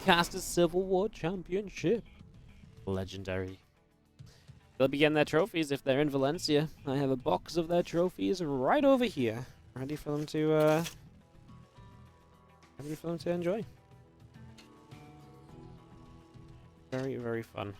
Casters Civil War Championship. Legendary. They'll be getting their trophies if they're in Valencia. I have a box of their trophies right over here, ready for them to enjoy. Very, very fun.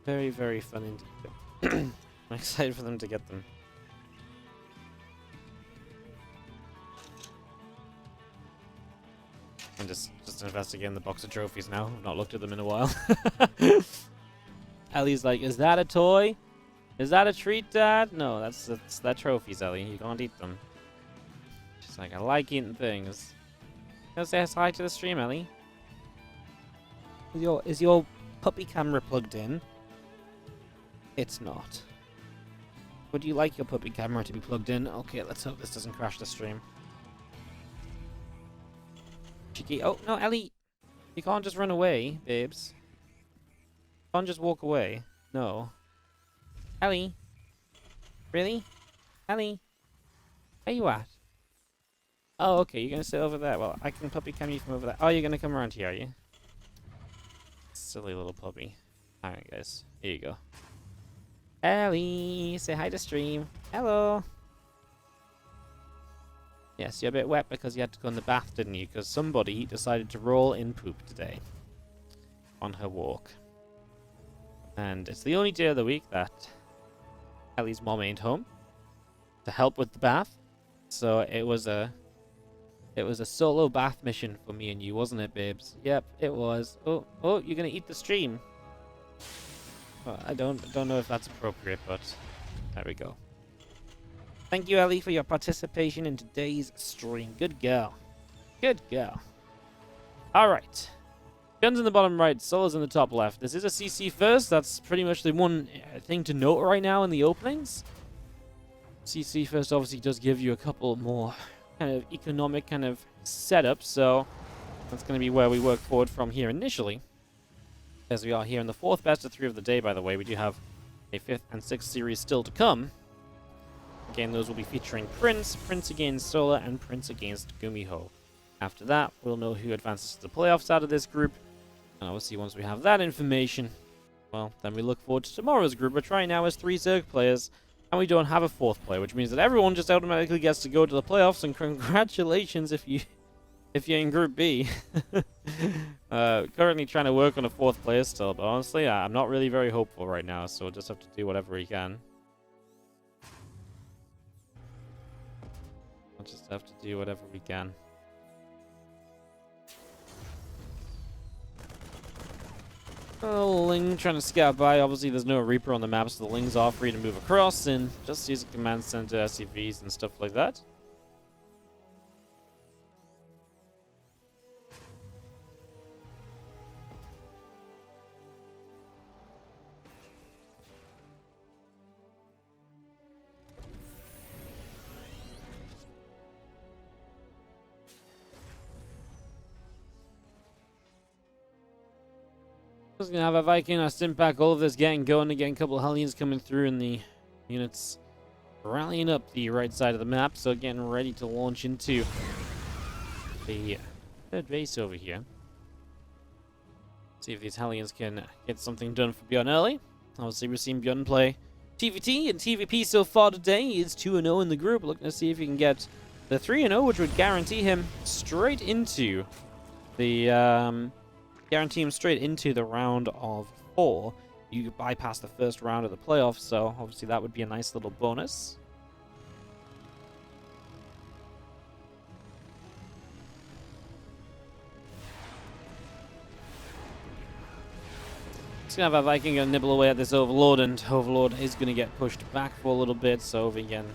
Very, very fun indeed. I'm excited for them to get them. I'm just investigating the box of trophies now. I've not looked at them in a while. Ellie's like, is that a toy? Is that a treat, Dad? No, that's trophies, Ellie. You can't eat them. She's like, I like eating things. Go say hi to the stream, Ellie. Is your puppy camera plugged in? It's not. Would you like your puppy camera to be plugged in? Okay, let's hope this doesn't crash the stream. Cheeky. Oh, no, Ellie. You can't just run away, babes. You can't just walk away. No. Ellie. Really? Ellie. Where you at? Oh, okay, you're going to sit over there. Well, I can puppy cam you from over there. Oh, you're going to come around here, are you? Silly little puppy. Alright, guys. Here you go. Ellie, say hi to stream. Hello. Yes, you're a bit wet because you had to go in the bath, didn't you? Because somebody decided to roll in poop today on her walk. And it's the only day of the week that Ellie's mom ain't home to help with the bath. So it was a solo bath mission for me and you, wasn't it, babes? Yep, it was. Oh, you're gonna eat the stream. Well, I don't know if that's appropriate, but there we go. Thank you, Ellie, for your participation in today's stream. Good girl. Good girl. Alright. Guns in the bottom right, Solar's in the top left. This is a CC first. That's pretty much the one thing to note right now in the openings. CC first obviously does give you a couple more kind of economic kind of setups, so that's going to be where we work forward from here initially. As we are here in the 4th best of 3 of the day, by the way. We do have a 5th and 6th series still to come. Again, those will be featuring Prince, Prince against Solar, and Prince against Gumiho. After that, we'll know who advances to the playoffs out of this group. And obviously, once we have that information, well, then we look forward to tomorrow's group, which right now is 3 Zerg players, and we don't have a 4th player, which means that everyone just automatically gets to go to the playoffs, and congratulations if you're in Group B. Currently trying to work on a 4th player still, but honestly, I'm not really very hopeful right now, so we'll just have to do whatever we can. We'll just have to do whatever we can. Oh, Ling trying to scout by. Obviously, there's no Reaper on the map, so the Lings are free to move across and just use a command center SCVs and stuff like that. Just gonna have a Viking, a stim pack, all of this getting going again. A couple of Hellions coming through, and the units rallying up the right side of the map. So getting ready to launch into the 3rd base over here. See if these Hellions can get something done for ByuN early. Obviously, we've seen ByuN play TVT and TVP so far today. He is 2-0 in the group. Looking to see if he can get the 3-0, which would guarantee him straight into the round of 4. You bypass the first round of the playoffs, so obviously that would be a nice little bonus. Just gonna have a Viking gonna nibble away at this Overlord, and Overlord is gonna get pushed back for a little bit, so over again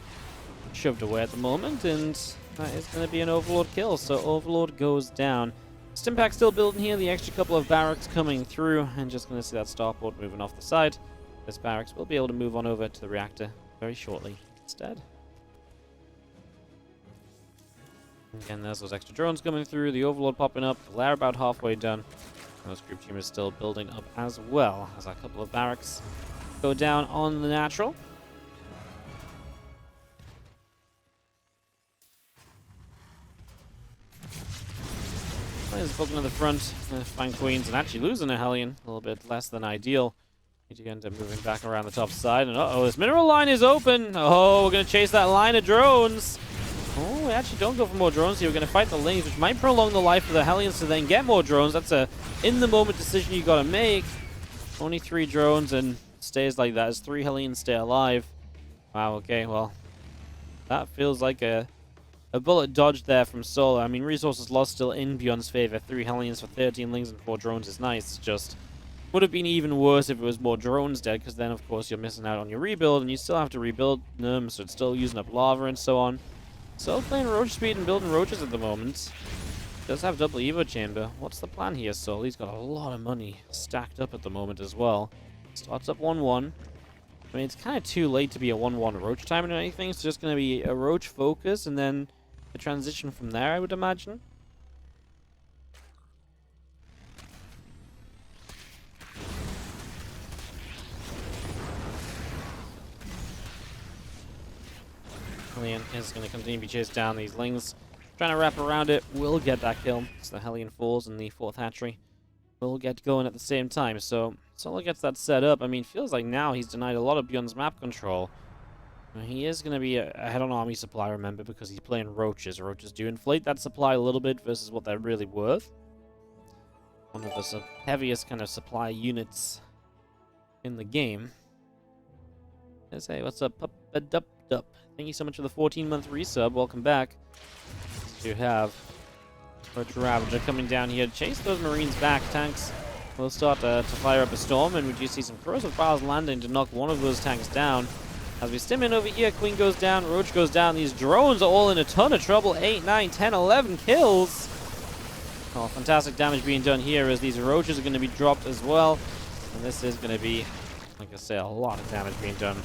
shoved away at the moment, and that is gonna be an Overlord kill, so Overlord goes down. Stimpack still building here, the extra couple of barracks coming through, and just going to see that starport moving off the side. This barracks will be able to move on over to the reactor very shortly instead. Again, there's those extra drones coming through, the Overlord popping up, the lair about halfway done. Those group team is still building up as well as a couple of barracks go down on the natural. Players booking to the front, find queens, and actually losing a Hellion. A little bit less than ideal. Need to end up moving back around the top side. And uh-oh, this mineral line is open. Oh, we're going to chase that line of drones. Oh, we actually don't go for more drones here. We're going to fight the lanes, which might prolong the life of the Hellions to then get more drones. That's a in-the-moment decision you got to make. Only 3 drones, and stays like that as 3 Hellions stay alive. Wow, okay, well, that feels like a bullet dodged there from Solar. I mean, resources lost still in ByuN's favor. 3 Hellions for 13 lings and 4 drones is nice. Just would have been even worse if it was more drones dead, because then, of course, you're missing out on your rebuild, and you still have to rebuild them, so it's still using up lava and so on. Still playing roach speed and building roaches at the moment. Does have double Evo chamber. What's the plan here, Sol? He's got a lot of money stacked up at the moment as well. Starts up 1-1. I mean, it's kind of too late to be a 1-1 roach time or anything. It's just going to be a roach focus, and then a transition from there, I would imagine. Hellion is going to continue to be chased down. These lings trying to wrap around it will get that kill. So the Hellion falls and the 4th hatchery will get going at the same time. So Solar gets that set up. I mean, feels like now he's denied a lot of ByuN's map control. He is going to be ahead on army supply, remember, because he's playing roaches. Roaches do inflate that supply a little bit versus what they're really worth. One of the heaviest kind of supply units in the game. Let's say, what's up, Dup? Thank you so much for the 14-month resub. Welcome back. You have Roach Ravager coming down here to chase those Marines back. Tanks will start to fire up a storm, and we do see some corrosive files landing to knock one of those tanks down. As we stim in over here, Queen goes down, Roach goes down. These drones are all in a ton of trouble. 8, 9, 10, 11 kills. Oh, fantastic damage being done here as these Roaches are going to be dropped as well. And this is going to be, like I say, a lot of damage being done.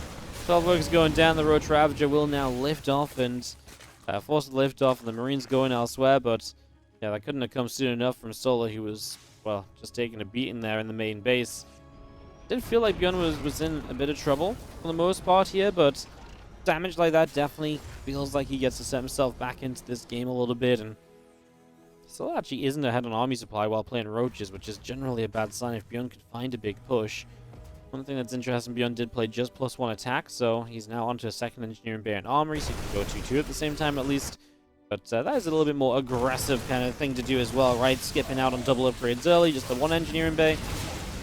12 workers going down. The Roach Ravager will now lift off and force the lift off. And the Marines going elsewhere, but yeah, that couldn't have come soon enough from Solar, who was, well, just taking a beating there in the main base. Did feel like ByuN was in a bit of trouble for the most part here, but damage like that definitely feels like he gets to set himself back into this game a little bit, and Solar actually isn't ahead on army supply while playing roaches, which is generally a bad sign if ByuN could find a big push. One thing that's interesting, ByuN did play just +1 attack, so he's now onto a 2nd engineering bay and armory, so he can go 2-2 at the same time at least. But that is a little bit more aggressive kind of thing to do as well, right? Skipping out on double upgrades early, just the 1 engineering bay.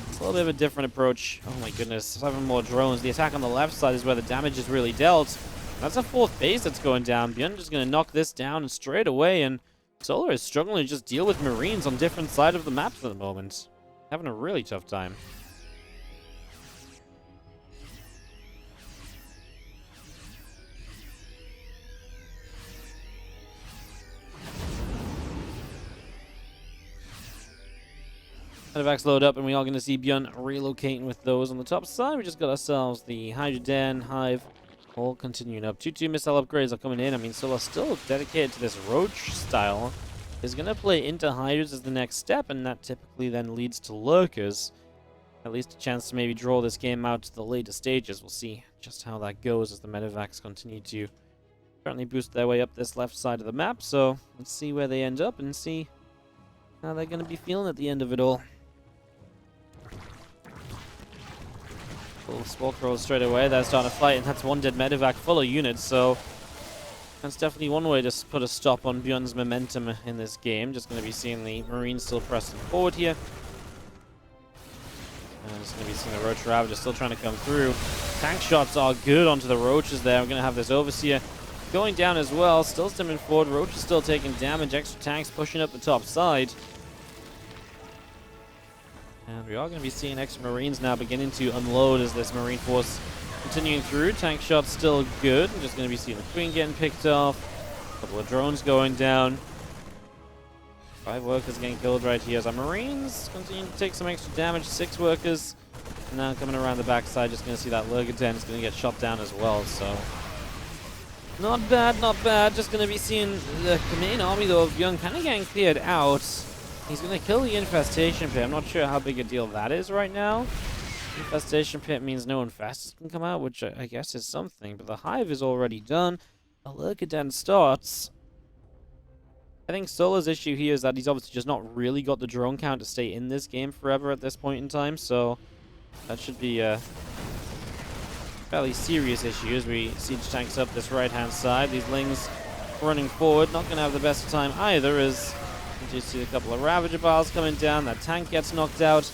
It's a little bit of a different approach. Oh my goodness, 7 more drones. The attack on the left side is where the damage is really dealt. That's a 4th base that's going down. ByuN just going to knock this down straight away, and Solar is struggling to just deal with Marines on different sides of the maps at the moment. Having a really tough time. Medevacs load up, and we are going to see ByuN relocating with those on the top side. We just got ourselves the Hydroden, Hive, all continuing up. 2-2 missile upgrades are coming in. I mean, Solar still dedicated to this Roach style. Is going to play into Hydras as the next step, and that typically then leads to Lurkers. At least a chance to maybe draw this game out to the later stages. We'll see just how that goes as the Medevacs continue to currently boost their way up this left side of the map. So let's see where they end up and see how they're going to be feeling at the end of it all. Little Spore Crows straight away. They're starting to fight, and that's 1 dead Medevac full of units, so that's definitely one way to put a stop on ByuN's momentum in this game. Just going to be seeing the Marines still pressing forward here. And just going to be seeing the Roach Ravager still trying to come through. Tank shots are good onto the Roaches there. We're going to have this Overseer going down as well. Still stimming forward. Roach is still taking damage. Extra tanks pushing up the top side. And we are going to be seeing extra Marines now beginning to unload as this Marine force continuing through. Tank shots still good. We're just going to be seeing the Queen getting picked off. A couple of drones going down. 5 workers getting killed right here as our Marines continue to take some extra damage. 6 workers. And now coming around the backside, just going to see that Lurgaden is going to get shot down as well. So not bad, not bad. Just going to be seeing the main army though of ByuN kind of getting cleared out. He's going to kill the Infestation Pit. I'm not sure how big a deal that is right now. Infestation Pit means no infestors can come out, which I guess is something. But the Hive is already done. A Lurkaden starts. I think Solar's issue here is that he's obviously just not really got the drone count to stay in this game forever at this point in time. So that should be a fairly serious issue as we siege tanks up this right-hand side. These Lings running forward, not going to have the best of time either, as you just see a couple of Ravager Bars coming down. That tank gets knocked out.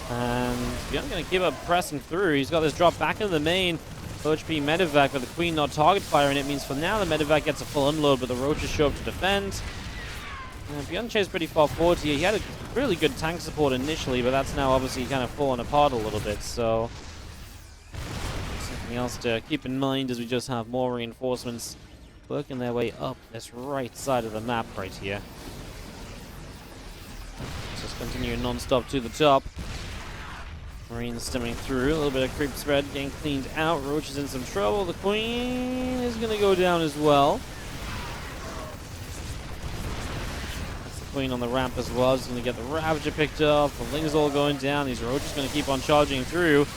And ByuN going to keep up pressing through. He's got this drop back into the main. OHP Medevac, but the Queen not target firing. It means for now the Medevac gets a full unload, but the Roaches show up to defend. ByuN chased pretty far forward here. He had a really good tank support initially, but that's now obviously kind of fallen apart a little bit. So something else to keep in mind as we just have more reinforcements working their way up this right side of the map right here. Just continue non-stop to the top. Marines stemming through, a little bit of creep spread getting cleaned out. Roach is in some trouble. The Queen is going to go down as well. That's the Queen on the ramp as well. Just going to get the Ravager picked up. The Ling's all going down. These Roaches going to keep on charging through.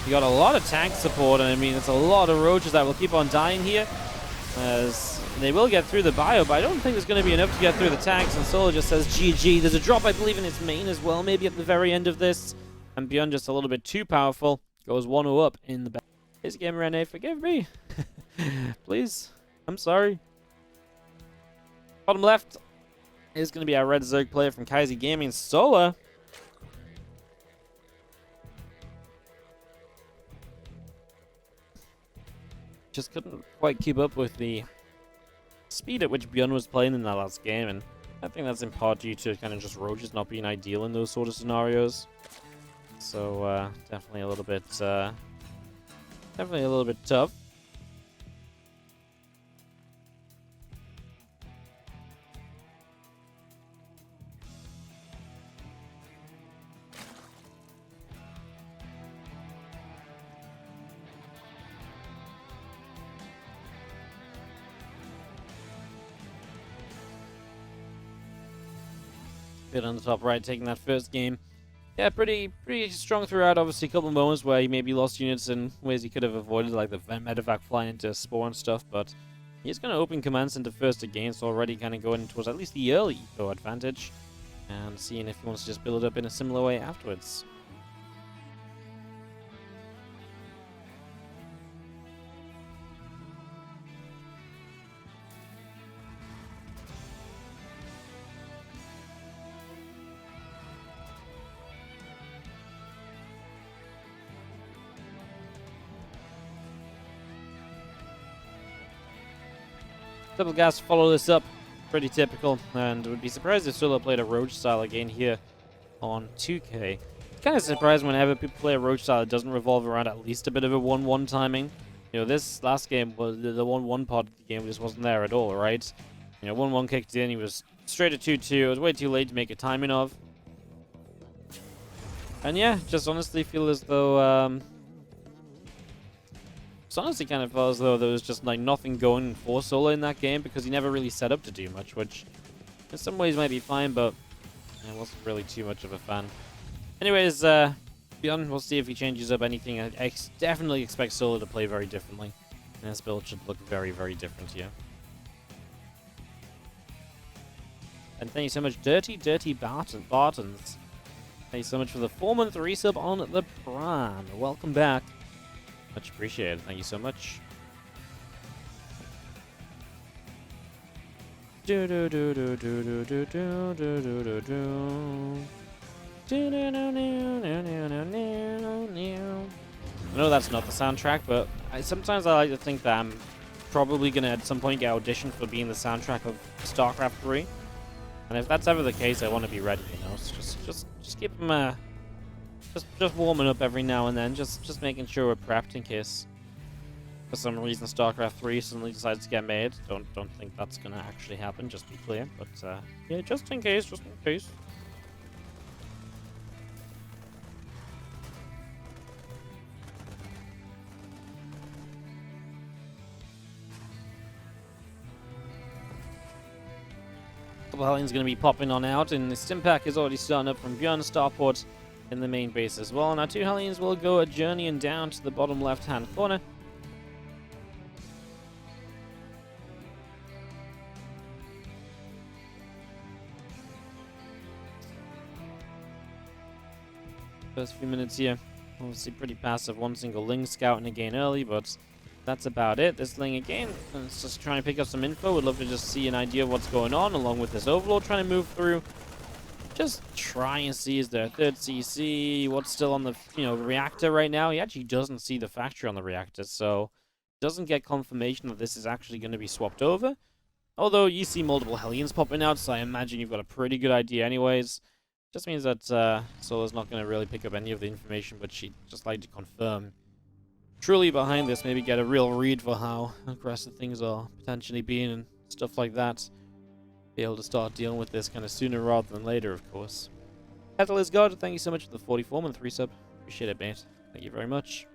You got a lot of tank support, and I mean, it's a lot of Roaches that will keep on dying here. As they will get through the bio, but I don't think there's going to be enough to get through the tanks. And Solar just says GG. There's a drop, I believe, in his main as well, maybe at the very end of this. And ByuN just a little bit too powerful. Goes 1-0 up in the back. His game, Rene, forgive me. Please. I'm sorry. Bottom left is going to be our Red Zerg player from Kaiser Gaming. Solar. Just couldn't quite keep up with the speed at which ByuN was playing in that last game. And I think that's in part due to kind of just Roaches not being ideal in those sort of scenarios. So definitely a little bit tough. Bit on the top right, taking that first game. Yeah, pretty strong throughout. Obviously, a couple of moments where he maybe lost units in ways he could have avoided, like the Medevac flying into Spore and stuff, but he's going to open commands into first again, so already kind of going towards at least the early eco advantage, and seeing if he wants to just build it up in a similar way afterwards. Double gas follow this up, pretty typical, and would be surprised if Solar played a Roach style again here on 2K. Kind of surprised whenever people play a Roach style, it doesn't revolve around at least a bit of a 1-1 timing. You know, this last game was the 1-1 part of the game just wasn't there at all, right? You know, 1-1 kicked in, he was straight at 2-2. It was way too late to make a timing of. And yeah, just honestly feel as though it's honestly kind of felt as though there was just like nothing going for Solar in that game because he never really set up to do much, which in some ways might be fine, but I wasn't really too much of a fan. Anyways, ByuN, we'll see if he changes up anything. I definitely expect Solar to play very differently, and this build should look very, very different here. And thank you so much, Dirty Bartons. Thank you so much for the 4-month resub on the Prime. Welcome back. Much appreciated. Thank you so much. I know that's not the soundtrack, but sometimes I like to think that I'm probably gonna at some point get auditioned for being the soundtrack of StarCraft 3. And if that's ever the case, I want to be ready, you know. So just keep them just warming up every now and then, just making sure we're prepped in case for some reason StarCraft 3 suddenly decides to get made. Don't think that's gonna actually happen, just be clear. But yeah, just in case. multiple Hellions going to be popping on out, and the Stimpack is already starting up from ByuN Starport in the main base as well. Now 2 Hellions will go journeying down to the bottom left-hand corner. First few minutes here, obviously pretty passive. One single Ling scouting again early, but that's about it. This Ling again, it's just trying to pick up some info. Would love to just see an idea of what's going on, along with this Overlord trying to move through. Just try and see, is there a third CC? What's still on the reactor right now? He actually doesn't see the factory on the reactor, so doesn't get confirmation that this is actually going to be swapped over. Although you see multiple Hellions popping out, so I imagine you've got a pretty good idea anyways. Just means that Solar's not going to really pick up any of the information, but she'd just like to confirm truly behind this, maybe get a real read for how aggressive things are potentially being and stuff like that. Be able to start dealing with this kind of sooner rather than later, of course. Petal is God, thank you so much for the 44 and 3 sub. Appreciate it, mate. Thank you very much.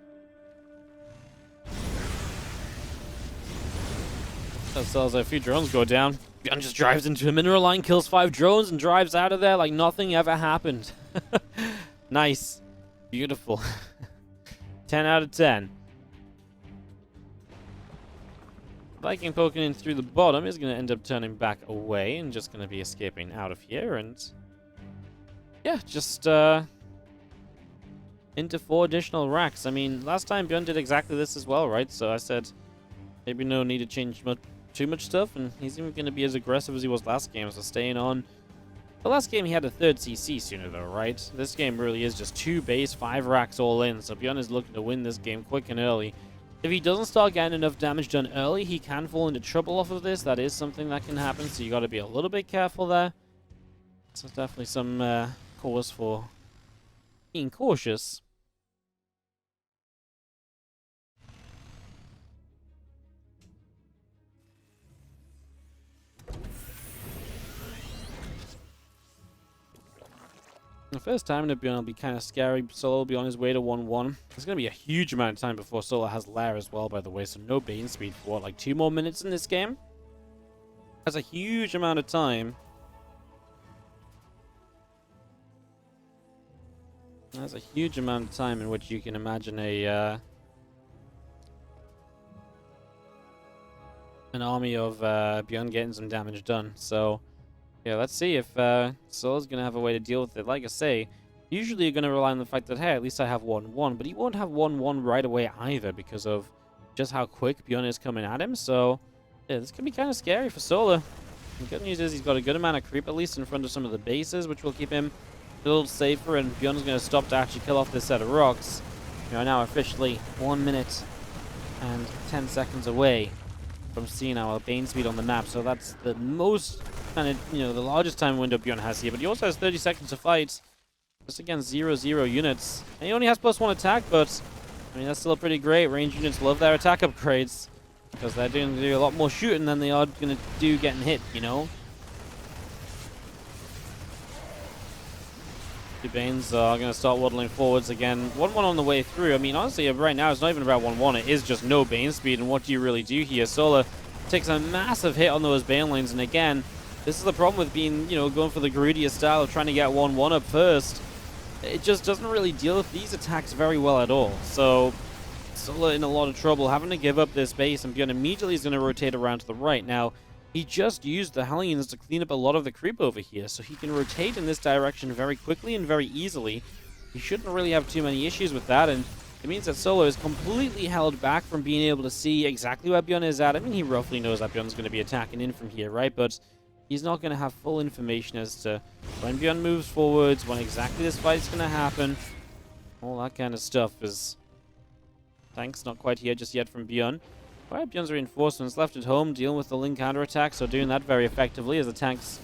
That sells a few drones go down. ByuN just drives into a mineral line, kills 5 drones, and drives out of there like nothing ever happened. Nice. Beautiful. 10 out of 10. Viking poking in through the bottom is going to end up turning back away and just going to be escaping out of here. And yeah, just into 4 additional racks. I mean, last time ByuN did exactly this as well, right? So I said maybe no need to change too much stuff, and he's even going to be as aggressive as he was last game, so staying on. The last game he had a 3rd CC sooner though, right? This game really is just 2 base, 5 racks all in, so ByuN is looking to win this game quick and early. If he doesn't start getting enough damage done early, he can fall into trouble off of this. That is something that can happen, so you got to be a little bit careful there. So definitely some cause for being cautious. The first time in ByuN will be kind of scary. Solar will be on his way to 1-1. There's going to be a huge amount of time before Solar has Lair as well, by the way. So no Bane speed for what, like 2 more minutes in this game? That's a huge amount of time. That's a huge amount of time in which you can imagine an army of ByuN getting some damage done. So yeah, let's see if Solar's going to have a way to deal with it. Like I say, usually you're going to rely on the fact that, hey, at least I have 1-1. But he won't have 1-1 right away either because of just how quick ByuN is coming at him. So, yeah, this could be kind of scary for Solar. The good news is he's got a good amount of creep, at least in front of some of the bases, which will keep him a little safer. And ByuN's going to stop to actually kill off this set of rocks. We are now officially 1 minute and 10 seconds away from seeing our Bane speed on the map. So that's the most kind of, the largest time window ByuN has here. But he also has 30 seconds to fight. Just against 0-0 units. And he only has +1 attack, but I mean, that's still pretty great. Range units love their attack upgrades because they're doing a lot more shooting than they are going to do getting hit, The Banes are going to start waddling forwards again. 1-1 on the way through. I mean, honestly, right now, it's not even about 1-1. It is just no Bane speed. And what do you really do here? Solar takes a massive hit on those Bane lanes. And again, this is the problem with being, going for the greedier style of trying to get 1-1 up first. It just doesn't really deal with these attacks very well at all. So, Solar in a lot of trouble, having to give up this base, and ByuN immediately is going to rotate around to the right. Now, he just used the Hellions to clean up a lot of the creep over here, so he can rotate in this direction very quickly and very easily. He shouldn't really have too many issues with that, and it means that Solar is completely held back from being able to see exactly where ByuN is at. I mean, he roughly knows that ByuN's going to be attacking in from here, right? But he's not going to have full information as to when ByuN moves forwards, when exactly this fight is going to happen. All that kind of stuff is... Thanks, not quite here just yet from ByuN. Alright, ByuN's reinforcements left at home, dealing with the Ling counterattack, so doing that very effectively as the tanks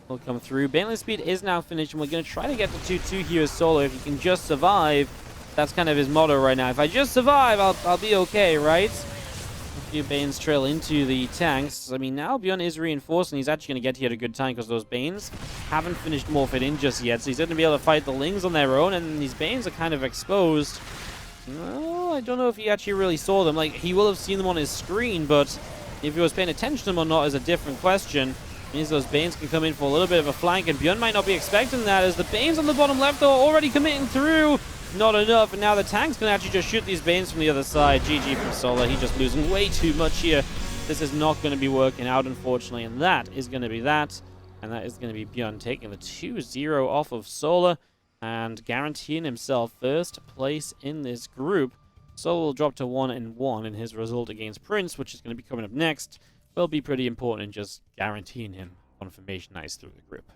will come through. Baneline speed is now finished, and we're going to try to get to 2-2 here as Solar. If he can just survive, that's kind of his motto right now. If I just survive, I'll be okay, right? A few Banes trail into the tanks. I mean, now ByuN is reinforced, and he's actually going to get here at a good time because those Banes haven't finished morphing in just yet, so he's going to be able to fight the Lings on their own, and these Banes are kind of exposed. Well, I don't know if he actually really saw them. Like, he will have seen them on his screen, but if he was paying attention to them or not is a different question. Means those Banes can come in for a little bit of a flank, and ByuN might not be expecting that, as the Banes on the bottom left are already committing through. Not enough, and now the tanks can actually just shoot these Banes from the other side. GG from Solar. He's just losing way too much here. This is not going to be working out, unfortunately, and that is going to be that. And that is going to be ByuN taking the 2-0 off of Solar and guaranteeing himself first place in this group. Solar will drop to 1-1 in his result against Prince, which is going to be coming up next. Will be pretty important in just guaranteeing him confirmation that he's through the group.